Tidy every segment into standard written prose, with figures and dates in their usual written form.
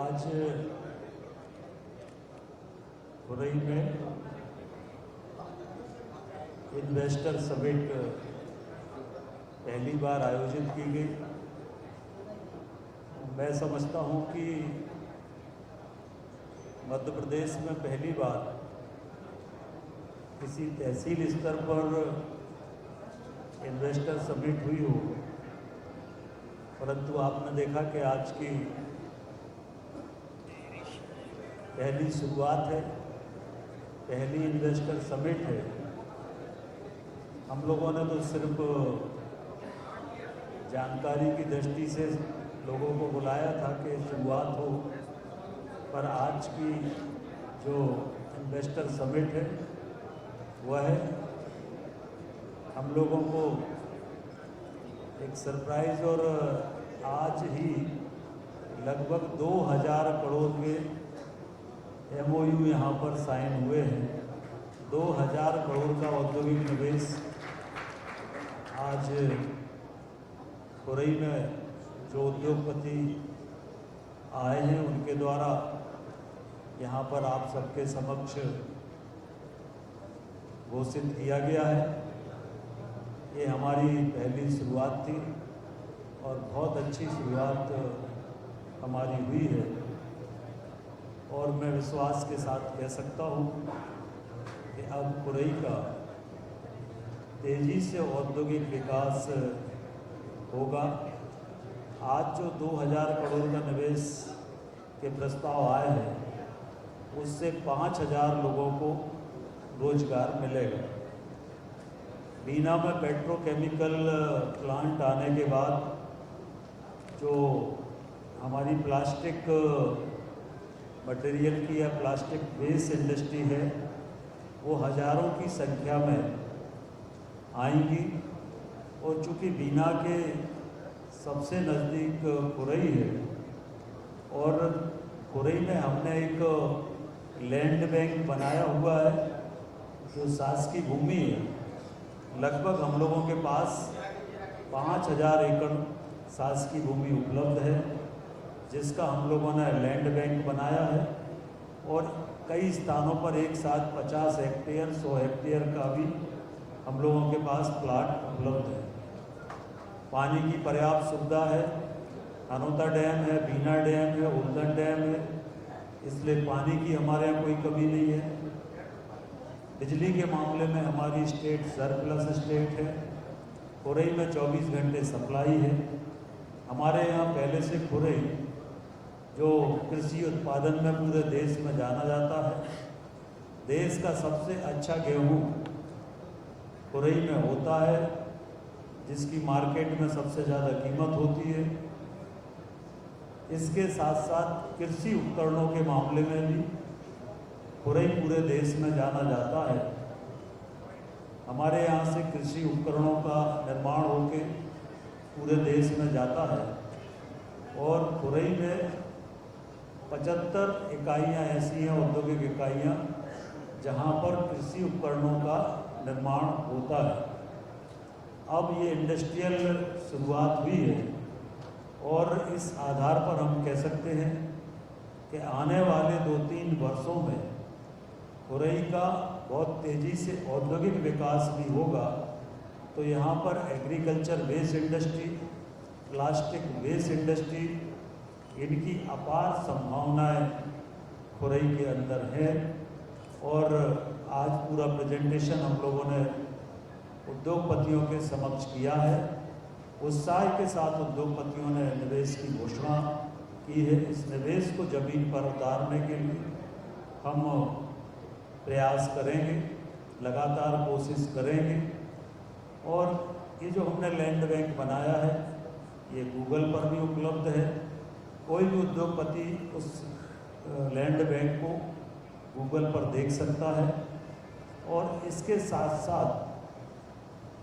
आज खुरई में investor summit पहली बार आयोजित की गई। मैं समझता हूं कि मध्य प्रदेश में पहली बार किसी तहसील स्तर पर इन्वेस्टर समिट हुई हो, परंतु आपने देखा कि आज की पहली शुरुआत है, पहली इन्वेस्टर समिट है। हम लोगों ने तो सिर्फ जानकारी की दृष्टि से लोगों को बुलाया था कि शुरुआत हो, पर आज की जो इन्वेस्टर समिट है वह है हम लोगों को एक सरप्राइज़। और आज ही लगभग 2000 करोड़ के MOU यहाँ पर साइन हुए हैं। 2000 करोड़ का औद्योगिक निवेश आज खुरई में जो उद्योगपति आए हैं उनके द्वारा यहाँ पर आप सबके समक्ष घोषित किया गया है। ये हमारी पहली शुरुआत थी और बहुत अच्छी शुरुआत हमारी हुई है। और मैं विश्वास के साथ कह सकता हूँ कि अब खुरई का तेज़ी से औद्योगिक विकास होगा। आज जो 2000 करोड़ का निवेश के प्रस्ताव आए हैं उससे 5000 लोगों को रोजगार मिलेगा। बीना में पेट्रोकेमिकल प्लांट आने के बाद जो हमारी प्लास्टिक मटेरियल की या प्लास्टिक वेस्ट इंडस्ट्री है वो हज़ारों की संख्या में आएंगी। और चूँकि बीना के सबसे नज़दीक खुरई है और खुरई में हमने एक लैंड बैंक बनाया हुआ है जो शासकीय भूमि है। लगभग हम लोगों के पास 5000 एकड़ शासकीय भूमि उपलब्ध है जिसका हम लोगों ने लैंड बैंक बनाया है। और कई स्थानों पर एक साथ 50 हेक्टेयर 100 हेक्टेयर का भी हम लोगों के पास प्लाट उपलब्ध है। पानी की पर्याप्त सुविधा है। हनोता डैम है, बीना डैम है, उल्दन डैम है, इसलिए पानी की हमारे यहाँ कोई कमी नहीं है। बिजली के मामले में हमारी स्टेट सरप्लस स्टेट है। खुरई में 24 घंटे सप्लाई है। हमारे यहाँ पहले से खुरई जो कृषि उत्पादन में पूरे देश में जाना जाता है। देश का सबसे अच्छा गेहूँ खुरई में होता है जिसकी मार्केट में सबसे ज़्यादा कीमत होती है। इसके साथ साथ कृषि उपकरणों के मामले में भी खुरई पूरे देश में जाना जाता है। हमारे यहाँ से कृषि उपकरणों का निर्माण होकर पूरे देश में जाता है। और खुरई में 75 इकाइयाँ ऐसी हैं, औद्योगिक इकाइयाँ, जहाँ पर कृषि उपकरणों का निर्माण होता है। अब ये इंडस्ट्रियल शुरुआत हुई है और इस आधार पर हम कह सकते हैं कि आने वाले 2-3 वर्षों में खुरई का बहुत तेज़ी से औद्योगिक विकास भी होगा। तो यहाँ पर agriculture waste industry, plastic waste industry, इनकी अपार संभावनाएं खुरई के अंदर है। और आज पूरा प्रेजेंटेशन हम लोगों ने उद्योगपतियों के समक्ष किया है। उत्साह के साथ उद्योगपतियों ने निवेश की घोषणा की है। इस निवेश को ज़मीन पर उतारने के लिए हम प्रयास करेंगे, लगातार कोशिश करेंगे। और ये जो हमने लैंड बैंक बनाया है ये गूगल पर भी उपलब्ध है। कोई भी उद्योगपति उस लैंड बैंक को गूगल पर देख सकता है। और इसके साथ साथ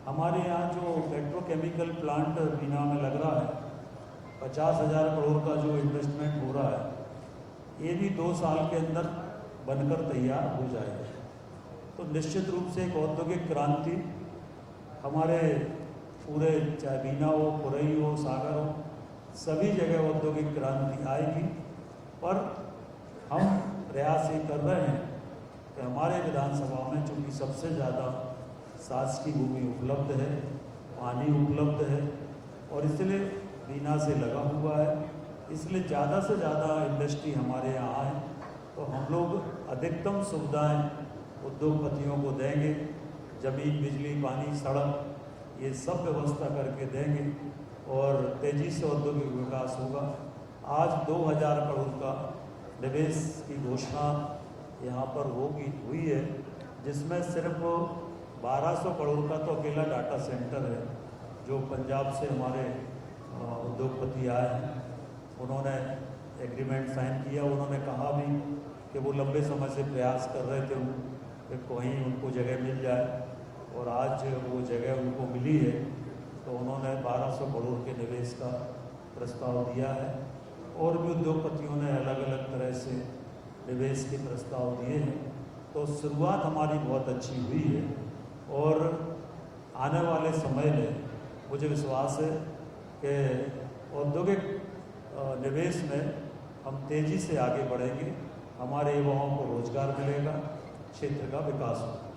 हमारे यहाँ जो पेट्रोकेमिकल प्लांट बीना में लग रहा है 50,000 करोड़ का जो इन्वेस्टमेंट हो रहा है ये भी 2 साल के अंदर बनकर तैयार हो जाएगा। तो निश्चित रूप से एक औद्योगिक क्रांति हमारे पूरे, चाहे बीना हो, खुरई हो, सागर हो, सभी जगह औद्योगिक क्रांति आएगी। पर हम प्रयास ये कर रहे हैं कि हमारे विधानसभा में चूँकि सबसे ज़्यादा शासकीय भूमि उपलब्ध है, पानी उपलब्ध है और इसलिए बीना से लगा हुआ है, इसलिए ज़्यादा से ज़्यादा इंडस्ट्री हमारे यहाँ है। तो हम लोग अधिकतम सुविधाएं उद्योगपतियों को देंगे, ज़मीन, बिजली, पानी, सड़क ये सब व्यवस्था करके देंगे और तेज़ी से औद्योगिक विकास होगा। आज 2000 करोड़ का निवेश की घोषणा यहाँ पर हुई है, जिसमें सिर्फ 1200 करोड़ का तो अकेला डाटा सेंटर है जो पंजाब से हमारे उद्योगपति आए हैं। उन्होंने एग्रीमेंट साइन किया। उन्होंने कहा भी कि वो लंबे समय से प्रयास कर रहे थे कि कहीं उनको जगह मिल जाए और आज वो जगह उनको मिली है। तो उन्होंने 1200 करोड़ के निवेश का प्रस्ताव दिया है और भी उद्योगपतियों ने अलग अलग तरह से निवेश के प्रस्ताव दिए हैं। तो शुरुआत हमारी बहुत अच्छी हुई है और आने वाले समय में मुझे विश्वास है कि औद्योगिक निवेश में हम तेज़ी से आगे बढ़ेंगे, हमारे युवाओं को रोजगार मिलेगा, क्षेत्र का विकास होगा।